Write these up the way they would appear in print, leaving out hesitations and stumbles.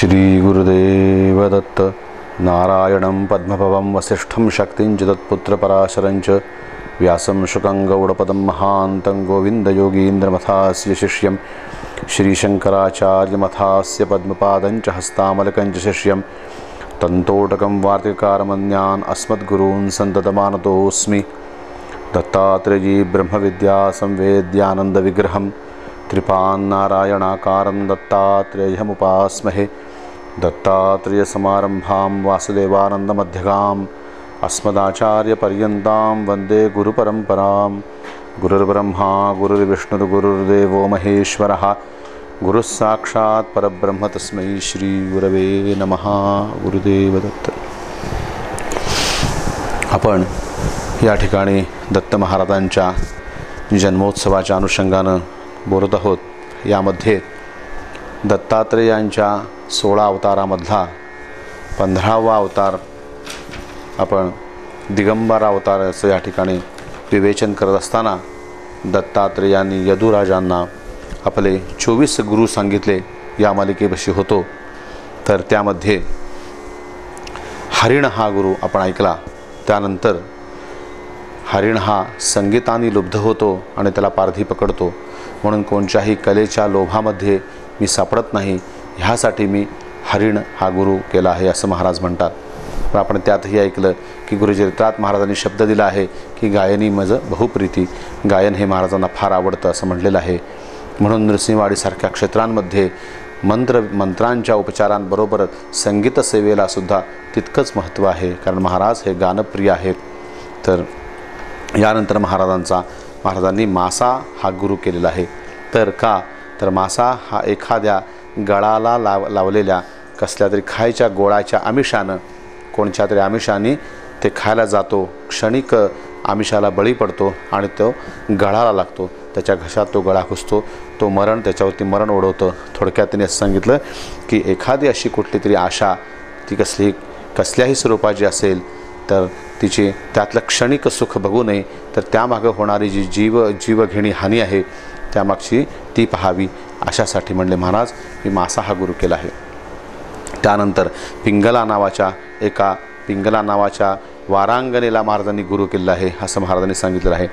श्री गुरुदेव दत्त। नारायणं पद्मभवं वसिष्ठं शक्तिं च तत्पुत्रपराशरं च व्यासं शुकं गौडपदं महान्तं गोविन्दयोगीन्द्रमथास्य शिष्यं श्रीशङ्कराचार्यमथास्य पद्मपादं च हस्तामलकं च शिष्यं तन्तोटकं वार्तिकारमन्यान् अस्मद्गुरून् सन्ततमानतोऽस्मि। दत्तात्रेयी ब्रह्मविद्या संवेद्यानन्दविग्रहं त्रिपान्नारायणाकारं दत्तात्रेयमुपास्महे। दत्तात्रेयसमारम्भां वासुदेवानन्दमध्यगाम् अस्मदाचार्यपर्यन्तां वन्दे गुरुपरम्परां। गुरुर्ब्रह्मा गुरुर्विष्णुर्गुरुर्देवो महेश्वरः गुरुः साक्षात् परब्रह्म तस्मै श्रीगुरवे नमः। गुरुदेव दत्त। आपण या ठिकाणी दत्त महाराजांच्या जन्मोत्सवाच्या अनुषंगानं बोलत आहोत। यामध्ये दत्तात्रेयांच्या 16 अवतारामधला 15वा अवतार आपण दिगंबर अवतार असं या ठिकाणी विवेचन करत असताना दत्तात्रेयांनी यदुराजांना आपले 24 गुरु सांगितले या मालिकेपाशी होतो। तर त्यामध्ये हरिण हा गुरु आपण ऐकला। त्यानंतर हरिण हा संगीताने लुब्ध होतो आणि त्याला पारधी पकडतो, म्हणून कोणत्याही कलेच्या लोभामध्ये मी सापडत नाही, ह्यासाठी मी हरिण हा गुरु केला आहे असं महाराज म्हणतात। पण आपण त्यातही ऐकलं की गुरुचरित्रात महाराजांनी शब्द दिला आहे की गायनी मज बहुप्रीती, गायन हे महाराजांना फार आवडतं असं म्हटलेलं आहे। म्हणून नृसिंहवाडीसारख्या क्षेत्रांमध्ये मंत्रांच्या उपचारांबरोबरच संगीत सेवेला सुद्धा तितकंच महत्त्व आहे, कारण महाराज हे गानप्रिय आहेत। तर यानंतर महाराजांनी मासा हा गुरु केलेला आहे। तर का तर मासा हा एखाद्या गळाला लावलेल्या कसल्या तरी खायच्या गोळाच्या आमिषानं, कोणत्या तरी आमिषाने ते खायला जातो, क्षणिक आमिषाला बळी पडतो आणि तो गळाला लागतो, त्याच्या घशात तो गळा घुसतो, तो मरण त्याच्यावरती मरण ओढवतं। थोडक्यात त्यांनी असं सांगितलं की एखादी अशी कुठली तरी आशा ती कसल्याही स्वरूपाची असेल तर तिचे त्यातलं क्षणिक सुख बघू नये, तर त्यामागं होणारी जी जीवघेणी हानी आहे त्यामागची ती पाहावी, अशासाठी म्हणले महाराज मी मासा हा गुरु केला आहे। त्यानंतर पिंगला नावाच्या वारांगणेला महाराजांनी गुरु केलेला आहे असं महाराजांनी सांगितलेलं आहे।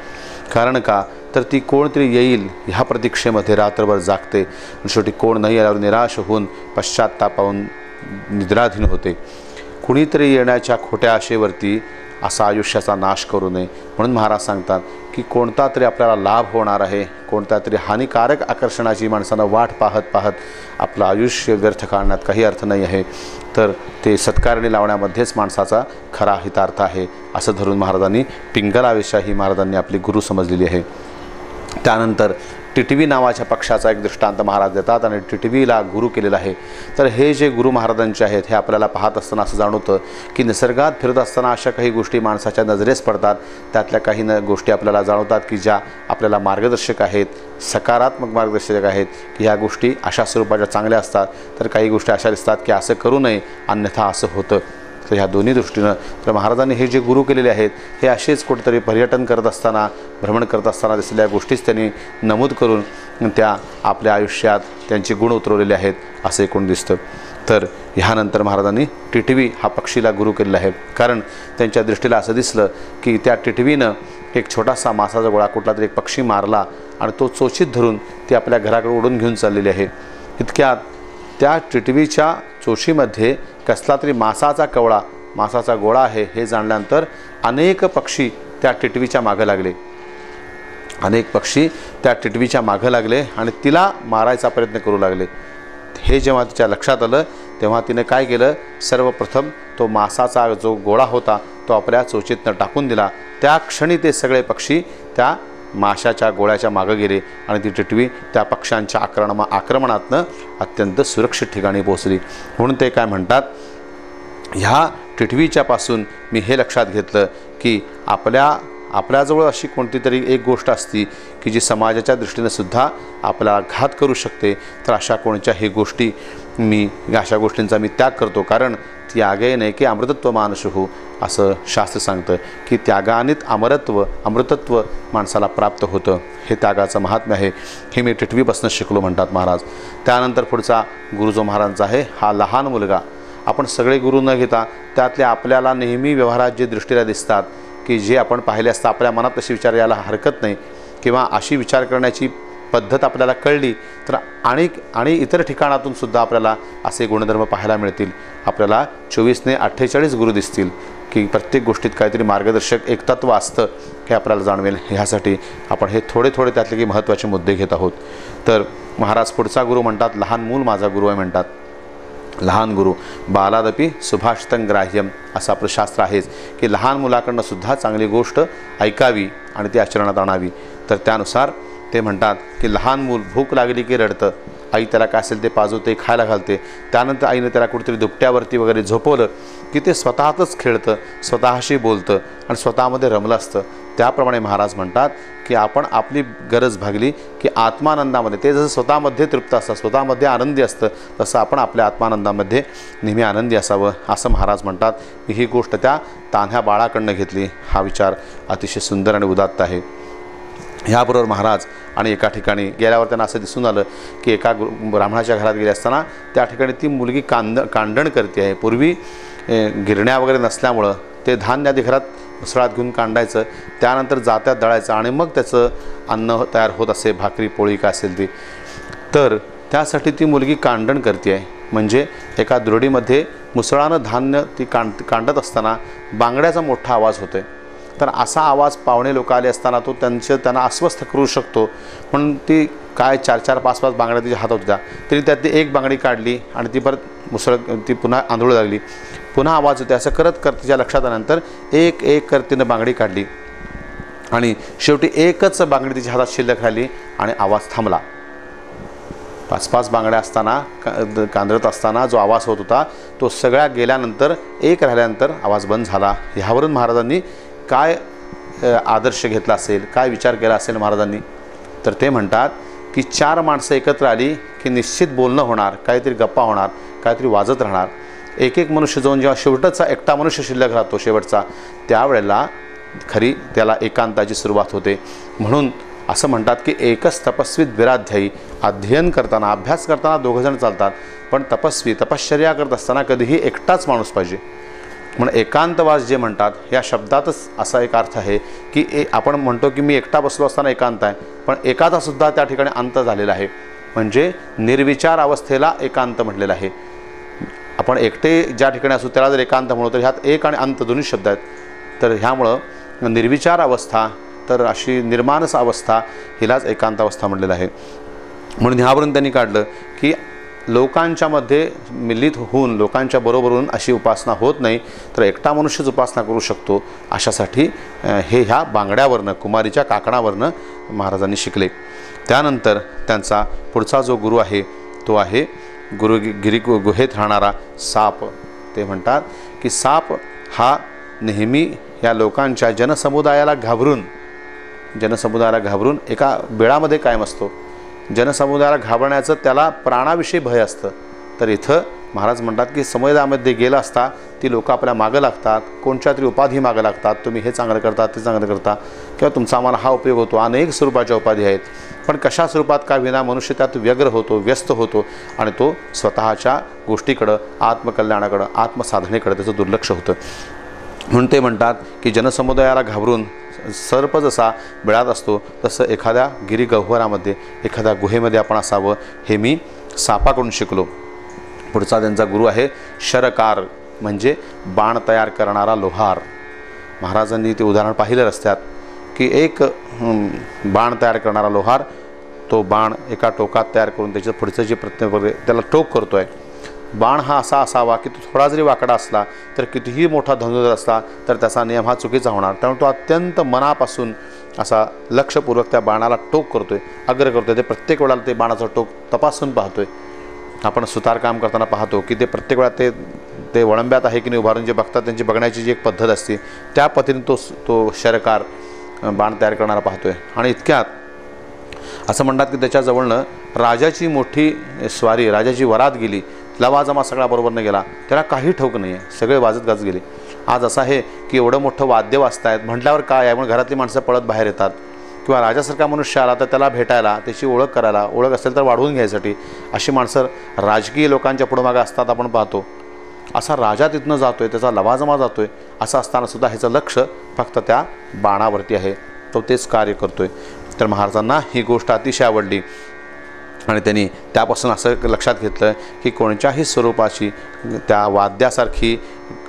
कारण का तर ती कोणतरी येईल ह्या प्रतीक्षेमध्ये रात्रभर जागते आणि शेवटी कोण नाही आल्यावर निराश होऊन पश्चात्तापावून निद्राधीन होते। कुणीतरी येण्याच्या खोट्या आशेवरती असा आयुष्याचा नाश करू नये, म्हणून महाराज सांगतात की कोणता तरी आपल्याला लाभ होणार आहे, कोणत्या तरी हानिकारक आकर्षणाची माणसांना वाट पाहत आपलं आयुष्य व्यर्थ काढण्यात काही अर्थ नाही आहे। तर ते सत्कारणी लावण्यामध्येच माणसाचा खरा हितार्थ आहे असं धरून महाराजांनी पिंगलाविषयी महाराजांनी आपली गुरु समजलेली आहे। त्यानंतर टिटवी नावाच्या पक्षाचा एक दृष्टांत महाराज देतात आणि टिटवीला गुरु केलेला आहे। तर हे जे गुरु महाराजांचे आहेत हे आपल्याला पाहत असताना असं जाणवतं की निसर्गात फिरत असताना अशा काही गोष्टी माणसाच्या नजरेस पडतात, त्यातल्या काही गोष्टी आपल्याला जाणवतात की ज्या आपल्याला मार्गदर्शक आहेत, सकारात्मक मार्गदर्शक आहेत, की ह्या गोष्टी अशा स्वरूपाच्या चांगल्या असतात, तर काही गोष्टी अशा दिसतात की असं करू नये अन्यथा असं होतं। तर ह्या दोन्ही दृष्टीनं तर महाराजांनी हे जे गुरु केलेले आहेत हे असेच कुठेतरी पर्यटन करत असताना भ्रमण करत असताना दिसलेल्या गोष्टीच त्यांनी नमूद करून त्या आपल्या आयुष्यात त्यांचे गुण उतरवलेले आहेत असं एकूण दिसतं। तर ह्यानंतर महाराजांनी टिटवी हा पक्षीला गुरु केलेला आहे, कारण त्यांच्या दृष्टीला असं दिसलं की त्या टिटवीनं एक छोटासा मासाचा गोळा कुठला तरी एक पक्षी मारला आणि तो चोचीत धरून ती आपल्या घराकडे उडून घेऊन चाललेली आहे। इतक्यात त्या टिटवीच्या चोचीमध्ये कसला तरी मासाचा गोळा आहे हे जाणल्यानंतर अनेक पक्षी त्या टिटवीच्या मागं लागले आणि तिला मारायचा प्रयत्न करू लागले। हे जेव्हा तिच्या लक्षात आलं तेव्हा तिने काय केलं, सर्वप्रथम तो मासाचा जो गोळा होता तो आपल्या चोचीतनं टाकून दिला। त्या क्षणी ते सगळे पक्षी त्या माशाच्या गोळ्याच्या मागं गेले आणि ती टिटवी त्या पक्ष्यांच्या आक्रमणातनं अत्यंत सुरक्षित ठिकाणी पोहोचली। म्हणून ते काय म्हणतात, ह्या टिटवीच्या पासून मी हे लक्षात घेतलं की आपल्याजवळ अशी कोणती तरी एक गोष्ट असती की जी समाजाच्या दृष्टीने सुद्धा आपल्याला घात करू शकते, तर अशा गोष्टींचा मी त्याग करतो, कारण त्यागे नैके अमृतत्व मानशुहू असं शास्त्र सांगतं की त्यागानेच अमृतत्व माणसाला प्राप्त होतं. हे त्यागाचं महात्म्य आहे. हे मी टिटवीपासून शिकलो म्हणतात महाराज. त्यानंतर पुढचा गुरु जो महाराजांचा आहे हा लहान मुलगा. आपण सगळे गुरु न घेता त्यातले आपल्याला नेहमी व्यवहारात जे दृष्टीला दिसतात की जे आपण पाहिले असता आपल्या मनात तशी विचार यायला हरकत नाही किंवा अशी विचार करण्याची पद्धत आपल्याला कळली तर आणि इतर ठिकाणातून सुद्धा आपल्याला असे गुणधर्म पाहायला मिळतील. आपल्याला 24 ने 48 गुरु दिसतील की प्रत्येक गोष्टीत काहीतरी मार्गदर्शक एक तत्व असतं हे आपल्याला जाणवेल. ह्यासाठी आपण हे थोडे त्यातले की महत्त्वाचे मुद्दे घेत आहोत. तर महाराज पुढचा गुरु म्हणतात लहान मूल माझा गुरु आहे म्हणतात. लहान गुरु बालादपी सुभाषितं ग्राह्यम असं आपलं शास्त्र आहेच की लहान मुलाकडनं सुद्धा चांगली गोष्ट ऐकावी आणि ती आचरणात आणावी. तर त्यानुसार ते म्हणतात की लहान मूल भूक लागली की रडतं, आई त्याला काय असेल ते पाजवते, खायला घालते. त्यानंतर आईने त्याला कुठेतरी दुपट्यावरती वगैरे झोपवलं की ते स्वतःतच खेळतं, स्वतःशी बोलतं आणि स्वतःमध्ये रमलं असतं. त्याप्रमाणे महाराज म्हणतात की आपण आपली गरज भागली की आत्मानंदामध्ये ते जसं स्वतःमध्ये तृप्त असतं, स्वतःमध्ये आनंदी असतं, तसं आपण आपल्या आत्मानंदामध्ये नेहमी आनंदी असावं असं महाराज म्हणतात. ही गोष्ट त्या तान्ह्या बाळाकडनं घेतली. हा विचार अतिशय सुंदर आणि उदात्त आहे. ह्याबरोबर महाराज आणि एका ठिकाणी गेल्यावर त्यांना असं दिसून आलं की एका ब्राह्मणाच्या घरात गेले असताना त्या ठिकाणी ती मुलगी कांडण करते आहे. पूर्वी गिरण्या वगैरे नसल्यामुळं ते धान्य आधी घरात मुसळात घेऊन कांडायचं, त्यानंतर जात्यात दळायचं आणि मग त्याचं अन्न तयार होत असे, भाकरी पोळी काय असेल ती. तर त्यासाठी ती मुलगी कांडण करते आहे. म्हणजे एका दुरडीमध्ये मुसळानं धान्य ती कांडत असताना बांगड्याचा मोठा आवाज होतोय. तर असा आवाज पाहुणे लोक आले असताना तो त्यांना अस्वस्थ करू शकतो म्हणून ती काय 4-4, 5-5 बांगड्या तिच्या हातात होत्या. तरी त्यातली एक बांगडी काढली आणि ती परत ती पुन्हा आंधळू लागली. पुन्हा आवाज होते. असं करत तिच्या लक्षात आल्यानंतर एक तिनं बांगडी काढली आणि शेवटी एकच बांगडी तिच्या हातात शिल्लक राहिली आणि आवाज थांबला. 5-5 बांगड्या असताना कांदळत असताना जो आवाज होत होता तो सगळ्या गेल्यानंतर एक राहिल्यानंतर आवाज बंद झाला. ह्यावरून महाराजांनी काय आदर्श घेतला असेल, काय विचार केला असेल महाराजांनी. तर ते म्हणतात की 4 माणसं एकत्र आली की निश्चित बोलणं होणार, काहीतरी गप्पा होणार, काहीतरी वाजत राहणार. एक मनुष्य जाऊन जेव्हा शेवटचा एकटा मनुष्य शिल्लक राहतो शेवटचा, त्यावेळेला खरी त्याला एकांताची सुरुवात होते. म्हणून असं म्हणतात की एकच तपस्वी द्विराध्यायी. अध्ययन करताना अभ्यास करताना 2 जण चालतात, पण तपश्चर्या करत असताना कधीही एकटाच माणूस पाहिजे. म्हणून एकांतवास जे म्हणतात या शब्दातच असा एक अर्थ आहे की आपण म्हणतो की मी एकटा बसलो असताना एकांत आहे, पण एकाचा सुद्धा त्या ठिकाणी अंत झालेला आहे. म्हणजे निर्विचार अवस्थेला एकांत म्हटलेलं आहे. आपण एकटे ज्या ठिकाणी असू त्याला जर एकांत म्हणू तर ह्यात एक आणि अंत दोन्ही शब्द आहेत. तर ह्यामुळं निर्विचार अवस्था, तर अशी निर्मानस अवस्था हिलाच एकांत अवस्था म्हटलेलं आहे. म्हणून ह्यावरून त्यांनी काढलं की लोकांच्या मध्ये मिलित होऊन लोकांच्या बरोबरून अशी उपासना होत नाही, तर एकटा मनुष्यच उपासना करू शकतो. अशासाठी ह्या बांगड्यावरनं, कुमारीच्या काकणावरनं महाराजांनी शिकले. त्यानंतर त्यांचा पुढचा जो गुरु आहे तो आहे गिरी गुहेत राहणारा साप. ते म्हणतात की साप हा नेहमी या लोकांच्या जनसमुदायाला घाबरून एका बिळामध्ये कायम असतो. जनसमुदायाला घाबरण्याचं त्याला प्राणाविषयी भय असतं. तर इथं महाराज म्हणतात की समुदायामध्ये गेलं असता ती लोक आपल्या मागं लागतात, कोणत्या तरी उपाधी मागं लागतात. तुम्ही हे चांगलं करता, ते चांगलं करता, किंवा तुमचा आम्हाला हा उपयोग होतो. अनेक स्वरूपाच्या उपाधी आहेत, पण कशा स्वरूपात का विना मनुष्य त्यात व्यग्र होतो, व्यस्त होतो आणि तो स्वतःच्या गोष्टीकडं, आत्मकल्याणाकडं, आत्मसाधनेकडं त्याचं दुर्लक्ष होतं. म्हणून ते म्हणतात की जनसमुदायाला घाबरून सर्प जसा बिळात असतो तसं एखाद्या गिरीगह्वरामध्ये, एखाद्या गुहेमध्ये आपण असावं, हे मी सापाकडून शिकलो. पुढचा त्यांचा गुरु आहे शरकार, म्हणजे बाण तयार करणारा लोहार. महाराजांनी ते उदाहरण पाहिलं रस्त्यात की एक बाण तयार करणारा लोहार तो बाण एका टोकात तयार करून त्याच्या पुढचं जे त्याला टोक करतो आहे. बाण हा असा असावा की तो थोडा जरी वाकडा असला तर कितीही मोठा धनुर्धर असला तर त्याचा नियम हा चुकीचा होणार. त्यामुळे तो अत्यंत मनापासून असा लक्षपूर्वक त्या बाणाला टोक करतोय, आग्रह करतोय. ते प्रत्येक वेळेला ते बाणाचं टोक तपासून पाहतोय. आपण सुतारकाम करताना पाहतो की ते प्रत्येक वेळा ते वळंब्यात आहे की नाही उभारून जे बघतात त्यांची बघण्याची जी एक पद्धत असते त्या पद्धतीने तो शरकार बाण तयार करणारा पाहतोय. आणि इतक्यात असं म्हणतात की त्याच्याजवळनं राजाची मोठी स्वारी, राजाची वरात गेली. लवाजमा सगळा बरोबर न गेला, त्याला काही ठाऊक नाही आहे, सगळे वाजत गाजत गेले. आज असं आहे की एवढं मोठं वाद्य वाजतायत म्हटल्यावर काय आहे, म्हणून घरातली माणसं पळत बाहेर येतात. किंवा राजासारखा मनुष्य आला तर त्याला भेटायला, त्याची ओळख करायला, ओळख असेल तर वाढवून घ्यायसाठी अशी माणसं राजकीय लोकांच्या पुढं असतात आपण पाहतो. असा राजा तिथनं जातो आहे, त्याचा लवाजमा जातो आहे, असं असतानासुद्धा ह्याचं लक्ष फक्त त्या बाणावरती आहे, तो तेच कार्य करतो आहे. तर महाराजांना ही गोष्ट अतिशय आवडली आणि त्यांनी त्यापासून असं लक्षात घेतलं की कोणत्याही स्वरूपाची त्या वाद्यासारखी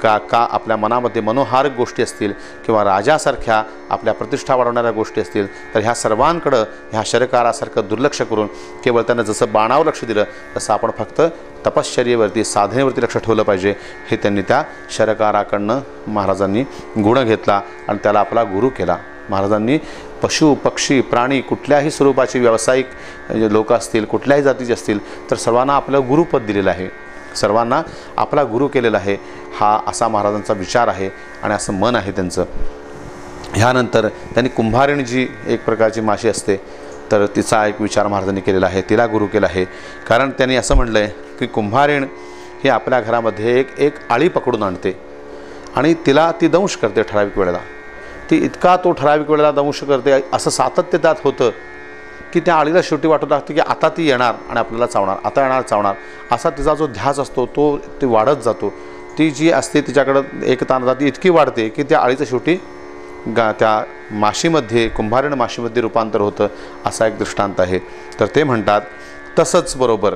का आपल्या मनामध्ये मनोहारक गोष्टी असतील किंवा राजासारख्या आपल्या प्रतिष्ठा वाढवणाऱ्या गोष्टी असतील तर ह्या सर्वांकडं ह्या शरकारासारखं दुर्लक्ष करून केवळ त्यांना जसं बाणावर लक्ष दिलं तसं आपण फक्त तपश्चर्येवरती साधनेवरती लक्ष ठेवलं पाहिजे. हे त्यांनी त्या शरकाराकडनं महाराजांनी गुण घेतला आणि त्याला आपला गुरु केला. महाराजांनी पशु पक्षी प्राणी कुठल्याही स्वरूपाचे व्यावसायिक लोक असतील, कुठल्याही जातीचे असतील तर सर्वांना आपलं गुरुपद दिलेलं आहे, सर्वांना आपला गुरु केलेला आहे. हा असा महाराजांचा विचार आहे आणि असं मन आहे त्यांचं. ह्यानंतर त्यांनी कुंभारिणी जी एक प्रकारची माशी असते तर तिचा एक विचार महाराजांनी केलेला आहे, तिला गुरु केला आहे. कारण त्यांनी असं म्हटलं आहे की कुंभारिण ही आपल्या घरामध्ये एक आळी पकडून आणते आणि तिला ती दंश करते ठराविक वेळेला. ती इतका तो ठराविक वेळेला दंश करते, असं सातत्य त्यात होतं की त्या आळीला शेवटी वाटत लागतं की आता ती येणार आणि आपल्याला चावणार, आता येणार चावणार, असा तिचा जो ध्यास असतो तो ते वाढत जातो. ती जी असते तिच्याकडं एक ताणता ती इतकी वाढते की त्या आळीचं शेवटी त्या माशीमध्ये कुंभारिण माशीमध्ये रूपांतर होतं. असा एक दृष्टांत आहे. तर ते म्हणतात तसंच बरोबर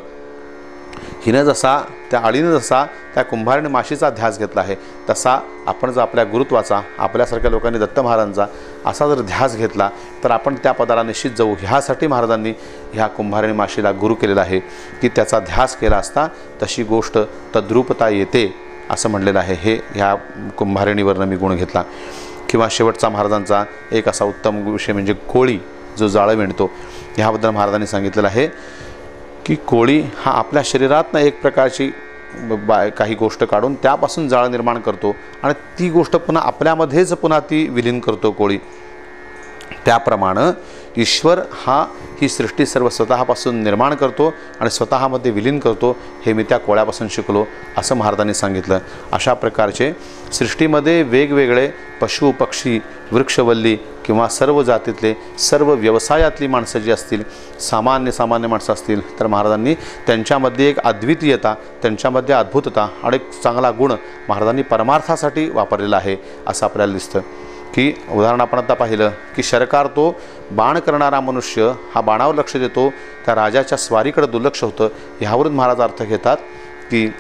हिनं जसा त्या आळीनं जसा त्या कुंभारिणी माशीचा ध्यास घेतला आहे तसा आपण जर आपल्या गुरुत्वाचा आपल्यासारख्या लोकांनी दत्त महाराजांचा असा जर ध्यास घेतला तर आपण त्या पदाला निश्चित जाऊ. ह्यासाठी महाराजांनी ह्या कुंभारिणी माशीला गुरु केलेला आहे की त्याचा ध्यास केला असता तशी गोष्ट तद्रूपता येते असं म्हणलेलं आहे. हे ह्या कुंभारिणीवरनं मी गुण घेतला. किंवा शेवटचा महाराजांचा एक असा उत्तम विषय म्हणजे कोळी जो जाळं विणतो. ह्याबद्दल महाराजांनी सांगितलेलं आहे की कोळी हा आपल्या शरीरातनं एक प्रकारची काही गोष्ट काढून त्यापासून जाळं निर्माण करतो आणि ती गोष्ट पुन्हा आपल्यामध्येच पुन्हा ती विलीन करतो कोळी. त्याप्रमाणे ईश्वर हा ही सृष्टी सर्व स्वतःपासून निर्माण करतो आणि स्वतःमध्ये विलीन करतो. हे मी त्या कोळ्यापासून शिकलो असं महाराजांनी सांगितलं. अशा प्रकारचे सृष्टीमध्ये वेगवेगळे पशु पक्षी वृक्षवल्ली किंवा सर्व जातीतले सर्व व्यवसायातली माणसं जी असतील, सामान्य माणसं असतील तर महाराजांनी त्यांच्यामध्ये एक अद्वितीयता, त्यांच्यामध्ये अद्भुतता आणि एक चांगला गुण महाराजांनी परमार्थासाठी वापरलेला आहे असं आपल्याला दिसतं. की उदाहरण आपण आता पाहिलं की शरकार तो बाण करणारा मनुष्य हा बाणावर लक्ष देतो, त्या राजाच्या स्वारीकडे दुर्लक्ष होतं. ह्यावरून महाराज अर्थ घेतात की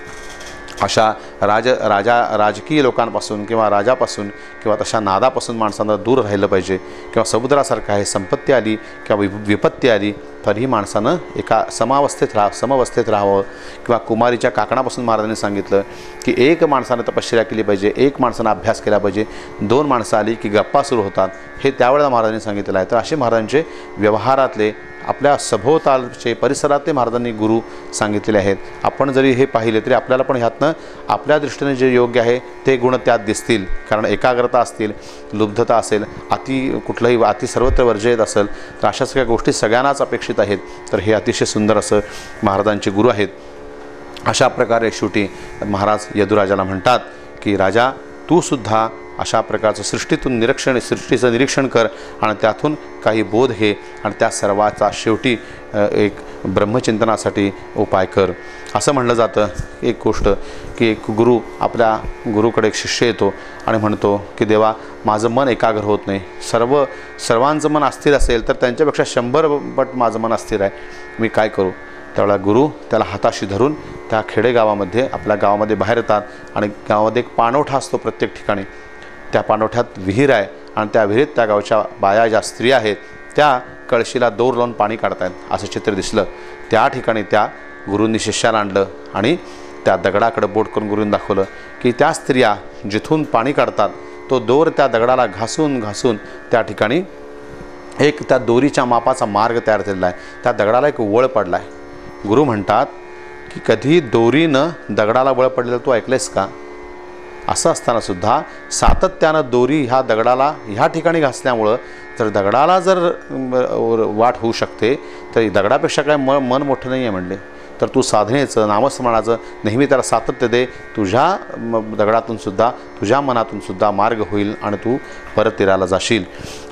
अशा राजकीय लोकांपासून किंवा राजापासून किंवा तशा नादापासून माणसांना दूर राहिलं पाहिजे. किंवा समुद्रासारखं आहे, संपत्ती आली किंवा विपत्ती आली तरीही माणसानं एका समवस्थेत राहावं. किंवा कुमारीच्या काकणापासून महाराजांनी सांगितलं की एक माणसानं तपश्चर्या केली पाहिजे, एक माणसानं अभ्यास केला पाहिजे, दोन माणसं आली की गप्पा सुरू होतात. हे त्यावेळेला महाराजांनी सांगितलेलं आहे. तर असे महाराजांचे व्यवहारातले आपल्या सभोवतालचे परिसरातले महाराजांनी गुरु सांगितलेले आहेत. आपण जरी हे पाहिले तरी आपल्याला पण ह्यातनं आपल्या दृष्टीने जे योग्य आहे ते गुण त्यात दिसतील. कारण एकाग्रता असतील, लुब्धता असेल, कुठलंही अति सर्वत्र वर्जयत असेल तर अशा सगळ्या गोष्टी सगळ्यांनाच अपेक्षित आहेत. तर हे अतिशय सुंदर असं महाराजांचे गुरु आहेत. अशा प्रकारे शेवटी महाराज यदुराजाला म्हणतात की राजा तू सुद्धा अशा प्रकारचं सृष्टीचं निरीक्षण कर आणि त्यातून काही बोध घे आणि त्या सर्वाचा शेवटी एक ब्रह्मचिंतनासाठी उपाय कर. असं म्हणलं जातं एक गोष्ट की एक गुरु आपल्या गुरुकडे एक शिष्य येतो आणि म्हणतो की देवा माझं मन एकाग्र होत नाही, सर्वांचं मन अस्थिर असेल तर त्यांच्यापेक्षा 100 पट माझं मन अस्थिर आहे, मी काय करू. त्यावेळेला गुरु त्याला हाताशी धरून त्या खेडेगावामध्ये आपल्या गावामध्ये बाहेर येतात आणि गावामध्ये एक पाणवठा असतो प्रत्येक ठिकाणी. त्या पाणवठ्यात विहीर आहे आणि त्या विहिरीत त्या गावच्या बाया ज्या स्त्रिया आहेत त्या कळशीला दोर लावून पाणी काढतायत असं चित्र दिसलं. त्या ठिकाणी त्या गुरूंनी शिष्याला आणलं आणि त्या दगडाकडे बोट करून गुरूंनी दाखवलं की त्या स्त्रिया जिथून पाणी काढतात तो दोर त्या दगडाला घासून त्या ठिकाणी एक त्या दोरीच्या मापाचा मार्ग तयार झालेला आहे. त्या दगडाला एक वळ पडला आहे. गुरु म्हणतात की कधी दोरीनं दगडाला वळ पडलेलं तू ऐकलेस का. असं असतानासुद्धा सातत्यानं दोरी ह्या दगडाला ह्या ठिकाणी घासल्यामुळं जर दगडाला जर वाट होऊ शकते तर दगडापेक्षा काय मन मोठं नाही आहे म्हणले. तर तू साधनेचं नामस्मरणाचं नेहमी त्याला सातत्य दे. तुझ्या दगडातून सुद्धा तुझ्या मनातून सुद्धा मार्ग होईल आणि तू परत तीराला जाशील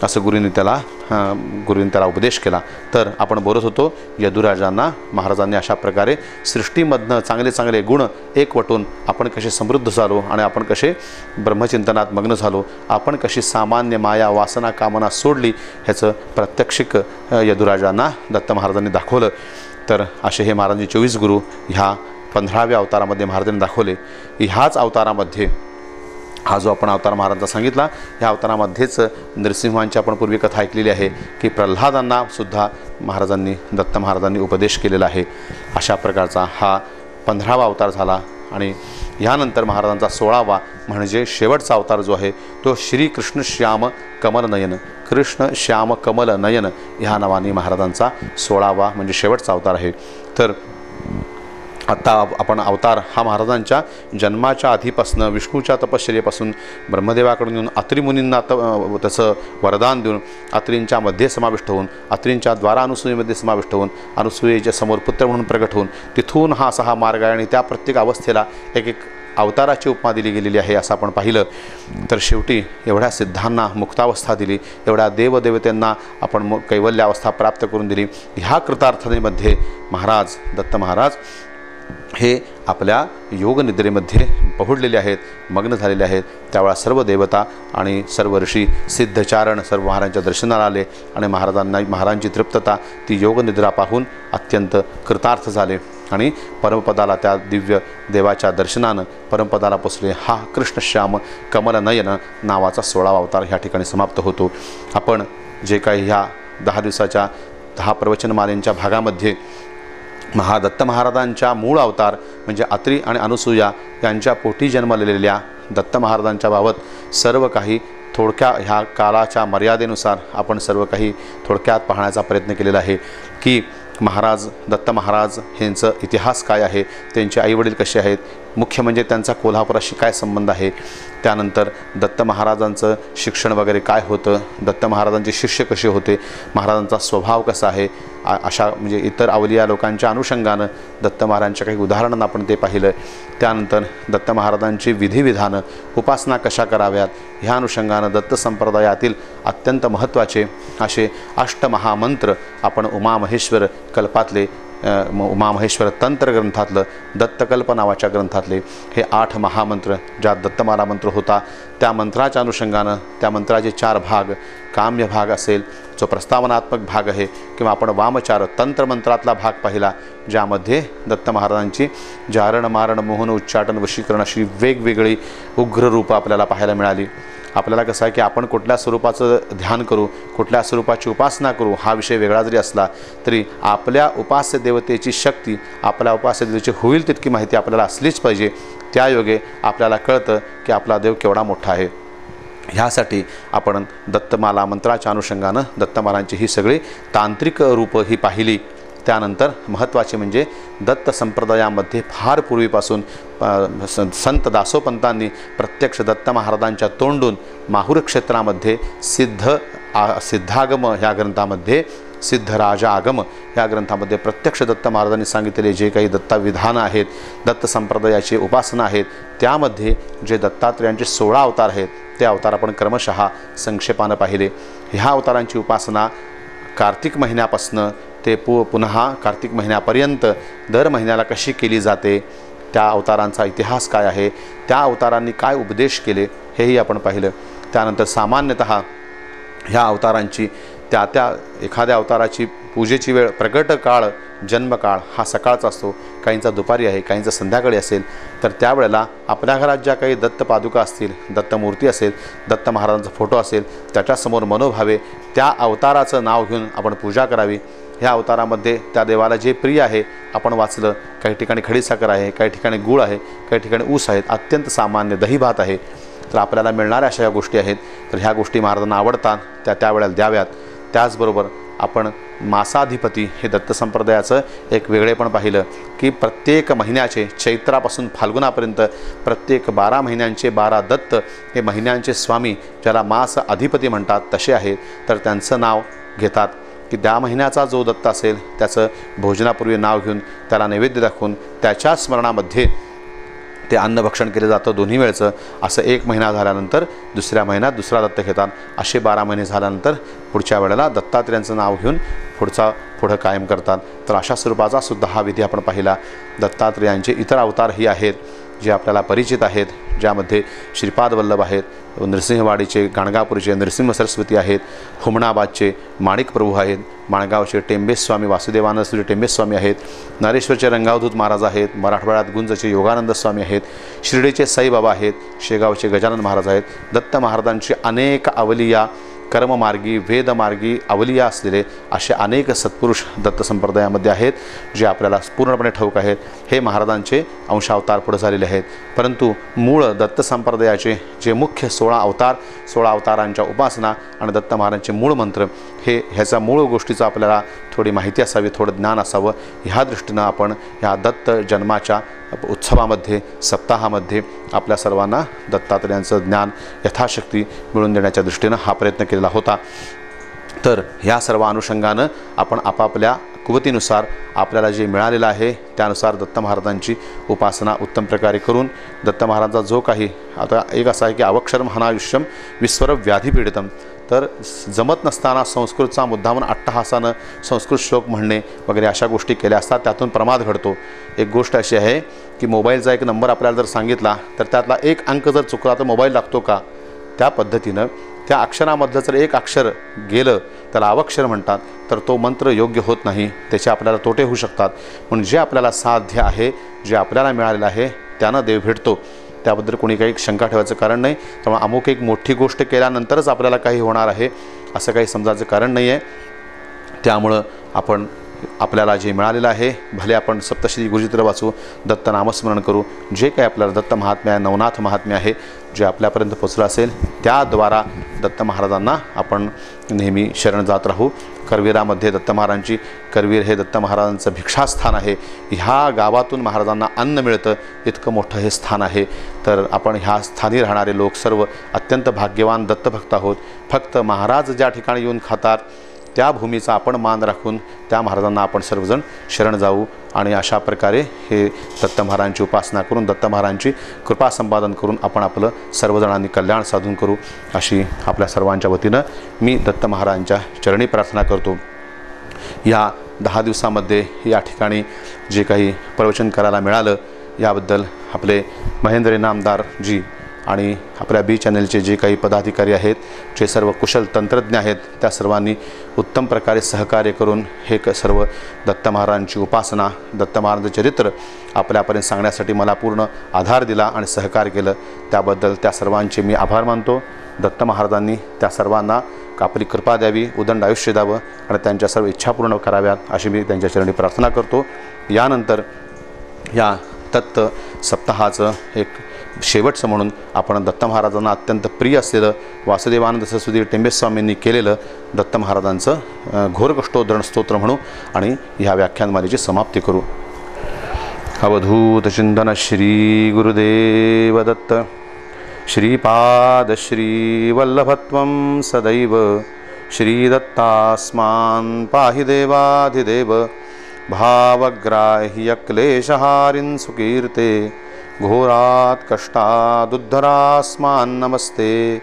असं गुरूंनी त्याला उपदेश केला. तर आपण बोलत होतो यदुराजांना महाराजांनी अशा प्रकारे सृष्टीमधनं चांगले चांगले गुण एकवटून आपण कसे समृद्ध झालो आणि आपण कसे ब्रह्मचिंतनात मग्न झालो, आपण कशी सामान्य माया वासना कामना सोडली ह्याचं प्रत्यक्षिक यदुराजांना दत्त महाराजांनी दाखवलं. तर असे हे महाराजांचे 24 गुरु ह्या 15व्या अवतारामध्ये महाराजांनी दाखवले. ह्याच अवतारामध्ये हा जो आपण अवतार महाराजांचा सांगितला, ह्या अवतारामध्येच नरसिंहांची आपण पूर्वी कथा ऐकलेली आहे की प्रल्हादांना सुद्धा दत्त महाराजांनी उपदेश केलेला आहे. अशा प्रकारचा हा 15वा अवतार झाला. आणि ह्यानंतर महाराजांचा 16वा म्हणजे शेवटचा अवतार जो आहे तो श्री कृष्ण श्याम कमल नयन, कृष्ण श्याम कमल नयन ह्या नावाने महाराजांचा 16वा म्हणजे शेवटचा अवतार आहे. तर आत्ता आपण अवतार हा महाराजांच्या जन्माच्या आधीपासून विष्णूच्या तपश्चर्येपासून ब्रह्मदेवाकडून येऊन अत्री मुनींना त्याचं वरदान देऊन अत्रींच्या मध्ये समाविष्ट होऊन अत्रींच्या द्वारा अनुसूयेमध्ये समाविष्ट होऊन अनुसूयेच्या समोर पुत्र म्हणून प्रगट होऊन तिथून हा असा हा मार्ग आहे. आणि त्या प्रत्येक अवस्थेला एक एक अवताराची उपमा दिली गेलेली आहे असं आपण पाहिलं. तर शेवटी एवढ्या सिद्धांना मुक्तावस्था दिली, एवढ्या देवदेवतेंना आपण कैवल्य अवस्था प्राप्त करून दिली. ह्या कृतार्थतेमध्ये दत्त महाराज हे आपल्या योगनिद्रेमध्ये पहुडलेले आहेत, मग्न झालेले आहेत. त्यावेळा सर्व देवता आणि सर्व ऋषी सिद्धचारण सर्व महाराजांच्या दर्शनाला आले आणि महाराजांची तृप्तता ती योगनिद्रा पाहून अत्यंत कृतार्थ झाले आणि परमपदाला त्या दिव्य देवाच्या दर्शनानं परमपदाला पोचले. हा कृष्णश्याम कमलनयन नावाचा 16वा अवतार ह्या ठिकाणी समाप्त होतो. आपण जे काही ह्या 10 दिवसाच्या 10 प्रवचनमालेंच्या भागामध्ये दत्त महाराजांच्या मूळ अवतार म्हणजे अत्री आणि अनुसूया यांच्या पोटी जन्मलेल्या दत्त महाराजांच्या बाबत सर्व काही थोडक्या ह्या कालाच्या मर्यादेनुसार आपण सर्व काही थोडक्यात पाहण्याचा प्रयत्न केलेला आहे की दत्त महाराज यांचं इतिहास काय आहे, त्यांचे आईवडील कसे आहेत, मुख्य म्हणजे त्यांचा कोल्हापुराशी काय संबंध आहे, त्यानंतर दत्त महाराजांचं शिक्षण वगैरे काय होतं, दत्त महाराजांचे शिष्य कसे होते, महाराजांचा स्वभाव कसा आहे, अशा म्हणजे इतर अवलिया लोकांच्या अनुषंगानं दत्त महाराजांच्या काही उदाहरणांना आपण ते पाहिलं. त्यानंतर दत्त महाराजांची विधिविधानं उपासना कशा कराव्यात ह्या अनुषंगानं दत्त संप्रदायातील अत्यंत महत्त्वाचे असे अष्टमहामंत्र आपण उमामहेश्वर कल्पातले उमामहेश्वर तंत्र ग्रंथातलं दत्तकल्प नावाच्या ग्रंथातले हे 8 महामंत्र ज्यात दत्तमाला मंत्र होता त्या मंत्राच्या अनुषंगानं त्या मंत्राचे 4 भाग, काम्य भाग असेल जो प्रस्तावनात्मक भाग आहे किंवा आपण वामचार तंत्रमंत्रातला भाग पाहिला ज्यामध्ये दत्त महाराजांची जारण मारण मोहन उच्चाटन वशीकरण अशी वेगवेगळी उग्र रूपं आपल्याला पाहायला मिळाली. आपल्याला कसं आहे की आपण कुठल्या स्वरूपाचं ध्यान करू, कुठल्या स्वरूपाची उपासना करू हा विषय वेगळा जरी असला तरी आपल्या उपास्य देवतेची शक्ती, आपल्या उपास्य देवतेची होईल तितकी माहिती आपल्याला असलीच पाहिजे. त्यायोगे आपल्याला कळतं की आपला देव केवढा मोठा आहे. ह्यासाठी आपण दत्तमाला मंत्राच्या अनुषंगानं दत्तमालांची ही सगळी तांत्रिक रूपं ही पाहिली. त्यानंतर महत्त्वाचे म्हणजे दत्त संप्रदायामध्ये फार पूर्वीपासून संत दासोपंतांनी प्रत्यक्ष दत्त महाराजांच्या तोंडून माहुर क्षेत्रामध्ये सिद्धागम ह्या ग्रंथामध्ये सिद्धराजा आगम ह्या ग्रंथामध्ये प्रत्यक्ष दत्त महाराजांनी सांगितलेले जे काही दत्ताविधानं आहेत, दत्त संप्रदायाची उपासना आहेत, त्यामध्ये जे दत्तात्रेयांचे 16 अवतार आहेत ते अवतार आपण क्रमशः संक्षेपानं पाहिले. ह्या अवतारांची उपासना कार्तिक महिन्यापासनं ते पुन्हा कार्तिक महिन्यापर्यंत दर महिन्याला कशी केली जाते, त्या अवतारांचा इतिहास काय आहे, त्या अवतारांनी काय उपदेश केले हेही आपण पाहिलं. त्यानंतर सामान्यतः ह्या अवतारांची त्या एखाद्या अवताराची पूजेची वेळ, प्रगट काळ, जन्मकाळ हा सकाळचा असतो, काहींचा दुपारी आहे, काहींचा संध्याकाळी असेल. तर त्यावेळेला आपल्या घरात ज्या काही दत्त पादुका असतील, दत्तमूर्ती असेल, दत्त महाराजांचा फोटो असेल त्याच्यासमोर मनोभावे त्या अवताराचं नाव घेऊन आपण पूजा करावी. ह्या अवतारामध्ये त्या देवाला जे प्रिय आहे आपण वाचलं, काही ठिकाणी खडीसाखर आहे, काही ठिकाणी गूळ आहे, काही ठिकाणी ऊस आहेत, अत्यंत सामान्य दही भात आहे. तर आपल्याला मिळणाऱ्या अशा या गोष्टी आहेत. तर ह्या गोष्टी महाराजांना आवडतात त्यावेळेला द्याव्यात. त्याचबरोबर आपण मासाधिपती हे दत्त संप्रदायाचं एक वेगळेपण पाहिलं की प्रत्येक महिन्याचे चैत्रापासून फाल्गुनापर्यंत प्रत्येक 12 महिन्यांचे 12 दत्त हे महिन्यांचे स्वामी ज्याला मास अधिपती म्हणतात तसे आहेत. तर त्यांचं नाव घेतात की त्या महिन्याचा जो दत्त असेल त्याचं भोजनापूर्वी नाव घेऊन त्याला नैवेद्य दाखवून त्याच्या स्मरणामध्ये ते अन्नभक्षण केलं जातं दोन्ही वेळचं. असं 1 महिना झाल्यानंतर दुसऱ्या महिन्यात दुसरा दत्त घेतात. असे 12 महिने झाल्यानंतर पुढच्या वेळेला दत्तात्रेयांचं नाव घेऊन पुढं कायम करतात. तर अशा स्वरूपाचा सुद्धा हा विधी आपण पाहिला. दत्तात्रेयांचे इतर अवतारही आहेत जे आपल्याला परिचित आहेत, ज्यामध्ये श्रीपाद वल्लभ आहेत, नृसिंहवाडीचे गाणगापूरचे नृसिंह सरस्वती आहेत, हुमणाबादचे माणिक प्रभू आहेत, माणगावचे टेंबेस्वामी वासुदेवानंद टेंबेस्वामी आहेत, नरेश्वरचे रंगावधूत महाराज आहेत, मराठवाड्यात गुंजचे योगानंद स्वामी आहेत, शिर्डीचे साईबाबा आहेत, शेगावचे गजानन महाराज आहेत. दत्त महाराजांची अनेक अवलिया कर्ममार्गी वेदमार्गी अवलिया असलेले असे अनेक सत्पुरुष दत्त संप्रदायामध्ये आहेत जे आपल्याला पूर्णपणे ठाऊक आहेत. हे महाराजांचे अंशावतार पुढे झालेले आहेत. परंतु मूळ दत्त संप्रदायाचे जे मुख्य 16 अवतारांच्या उपासना आणि दत्त महाराजांचे मूळ मंत्र ह्याचा मूळ गोष्टीचा आपल्याला थोडी माहिती असावी, थोडं ज्ञान असावं. ह्या दृष्टीनं आपण ह्या दत्त जन्माच्या उत्सवामध्ये सप्ताहामध्ये आपल्या सर्वांना दत्तात्रेयांचं ज्ञान यथाशक्ती मिळवून देण्याच्या दृष्टीनं हा प्रयत्न केलेला होता. तर ह्या सर्व अनुषंगानं आपण आपापल्या कुवतीनुसार आपल्याला जे मिळालेलं आहे त्यानुसार दत्त महाराजांची उपासना उत्तम प्रकारे करून दत्त महाराजांचा जो काही आता एक असा आहे की अवक्षरम हनायुष्यम विस्वर व्याधीपीडितम. तर जमत नसताना संस्कृतचा मुद्दामून अट्टहासानं संस्कृत श्लोक म्हणणे वगैरे अशा गोष्टी केल्या असतात, त्यातून प्रमाद घडतो. एक गोष्ट अशी आहे की मोबाईलचा एक नंबर आपल्याला जर सांगितला तर त्यातला एक अंक जर चुकला तर मोबाईल लागतो का? त्या पद्धतीनं त्या अक्षरामधलं जर एक अक्षर गेलं त्याला अवक्षर म्हणतात, तर तो मंत्र योग्य होत नाही, त्याचे आपल्याला तोटे होऊ शकतात. म्हणून जे आपल्याला साध्य आहे, जे आपल्याला मिळालेलं आहे त्यानं देव भेटतो. त्याबद्दल कोणी काही शंका ठेवायचं कारण नाही. त्यामुळे अमुक एक मोठी गोष्ट केल्यानंतरच आपल्याला काही होणार आहे असं काही समजायचं कारण नाही आहे. त्यामुळं आपल्याला जे मिळालेलं आहे, भले आपण सप्तश्री गुरुचित्र वाचू, दत्त नामस्मरण करू, जे काही आपल्याला दत्त महात्म्य आहे, नवनाथ महात्म्य आहे, जे आपल्यापर्यंत पोचलं असेल त्याद्वारा दत्त महाराजांना आपण नेहमी शरण जात राहू. करवीरामध्ये दत्त महाराजांची करवीर हे दत्त महाराजांचं भिक्षास्थान आहे. ह्या गावातून महाराजांना अन्न मिळतं, इतकं मोठं हे स्थान आहे. तर आपण ह्या स्थानी राहणारे लोक सर्व अत्यंत भाग्यवान दत्तभक्त आहोत. फक्त महाराज ज्या ठिकाणी येऊन खातात त्या भूमीचा आपण मान राखून त्या महाराजांना आपण सर्वजण शरण जाऊ आणि अशा प्रकारे हे दत्त महाराजांची उपासना करून दत्त महाराजांची कृपा संपादन करून आपण आपलं सर्वजणांनी कल्याण साधून करू अशी आपल्या सर्वांच्या वतीनं मी दत्त महाराजांच्या चरणी प्रार्थना करतो. या 10 दिवसामध्ये या ठिकाणी जे काही प्रवचन करायला मिळालं याबद्दल आपले महेंद्र इनामदार जी आणि आपल्या बी चॅनलचे जे काही पदाधिकारी आहेत, जे सर्व कुशल तंत्रज्ञ आहेत, त्या सर्वांनी उत्तम प्रकारे सहकार्य करून हे सर्व दत्त महाराजांची उपासना दत्त महाराजांचं चरित्र आपल्यापर्यंत सांगण्यासाठी मला पूर्ण आधार दिला आणि सहकार्य केलं. त्याबद्दल त्या सर्वांचे मी आभार मानतो. दत्त महाराजांनी त्या सर्वांना आपली कृपा द्यावी, उदंड आयुष्य द्यावं आणि त्यांच्या सर्व इच्छा पूर्ण कराव्यात अशी मी त्यांच्या चरणी प्रार्थना करतो. यानंतर या दत्त सप्ताहाचं एक शेवटचं म्हणून आपण दत्त महाराजांना अत्यंत प्रिय असलेलं वासुदेवानंद सरस्वती टेंबेस्वामींनी केलेलं दत्त महाराजांचं घोरकष्टोद्धरण स्तोत्र म्हणू आणि ह्या व्याख्यानमालेची समाप्ती करू. अवधूत चिंतन श्री गुरुदेव दत्त श्रीपाद श्री वल्लभत्वं सदैव श्री दत्तास्मान् पाहि देवाधिदेव भावग्राह्य क्लेशहारिन् सुकीर्ते घोरात् कष्टादुद्धरास्मान् नमस्ते.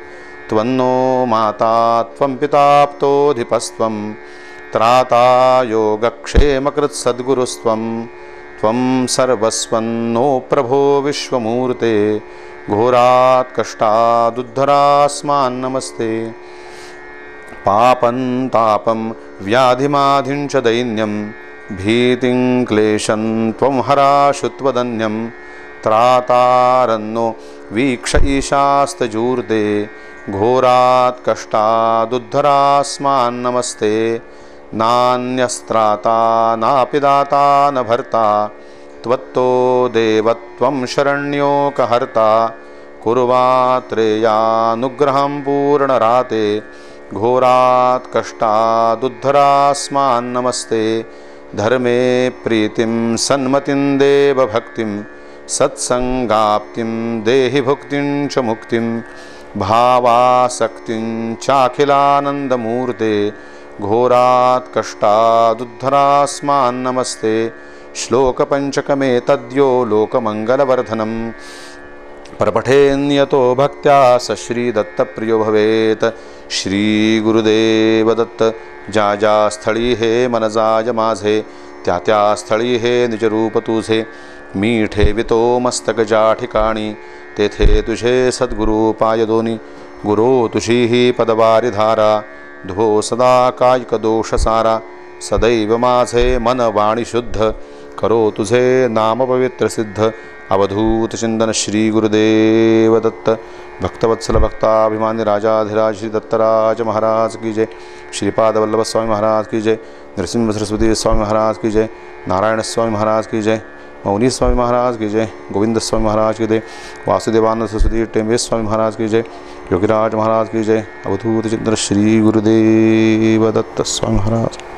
त्वन्नो माता त्वं पिताप्तोऽधिपस्त्वं त्राता योगक्षेमकृत्सद्गुरुस्त्वं त्वं सर्वस्वन्नो प्रभो विश्वमूर्ते घोरात् कष्टादुद्धरास्मान् नमस्ते. पापं तापं व्याधिमाधिं च दैन्यं भीतिं क्लेशं त्वं हराशु त्वदन्यं त्रातारन्नो वीक्ष ईशास्तजूर्ते घोरात् कष्टादुद्धरास्मान् नमस्ते. नान्यस्त्राता नापि दाता न भर्ता त्वत्तो देवत्वं शरण्योकहर्ता कुर्वात्रेयानुग्रहं पूर्णराते घोरात् कष्टादुद्धरास्मान् नमस्ते. धर्मे प्रीतिं सन्मतिं देवभक्तिं सत्संगाप्तिं देहि भुक्तिं च मुक्तिं भावासक्तिं चाखिलानन्दमूर्ते घोरात् कष्टादुद्धरास्मान् नमस्ते। श्लोकपञ्चकमे तद्यो लोकमङ्गलवर्धनम् परपठेन्यतो भक्त्या स श्रीदत्तप्रियो भवेत्। श्रीगुरुदेव दत्त ज्या ज्या स्थळी हे मन जाय माझे, त्या त्या स्थळी हे निजरूप तुझे। मीठे वितो मस्तक ज्या ठिकाणी, तेथे तुझे सद्गुरु पाय दोनी। गुरो तुझी ही पदवारी धारा, धो सदा कायिक दोष सारा। सदैव माझे मन वाणी शुद्ध, करो तुझे नाम पवित्र सिद्ध। अवधूत चिंतन श्री गुरुदेव दत्त। भक्तवत्सल भक्ताभिमानी राजाधिराज श्री दत्तराज महाराज की जय। श्रीपाद वल्लभ स्वामी महाराज की जय। नरसिंह सरस्वती स्वामी महाराज की जय। नारायण स्वामी महाराज की जय। मौनी स्वामी महाराज की जय। गोविंद स्वामी महाराज की जय। वासुदेवानंद सरस्वती टेम्बे स्वामी महाराज की जय। योगीराज महाराज की जय। अवधूत चिंतन श्री गुरुदेव दत्त स्वामी महाराज।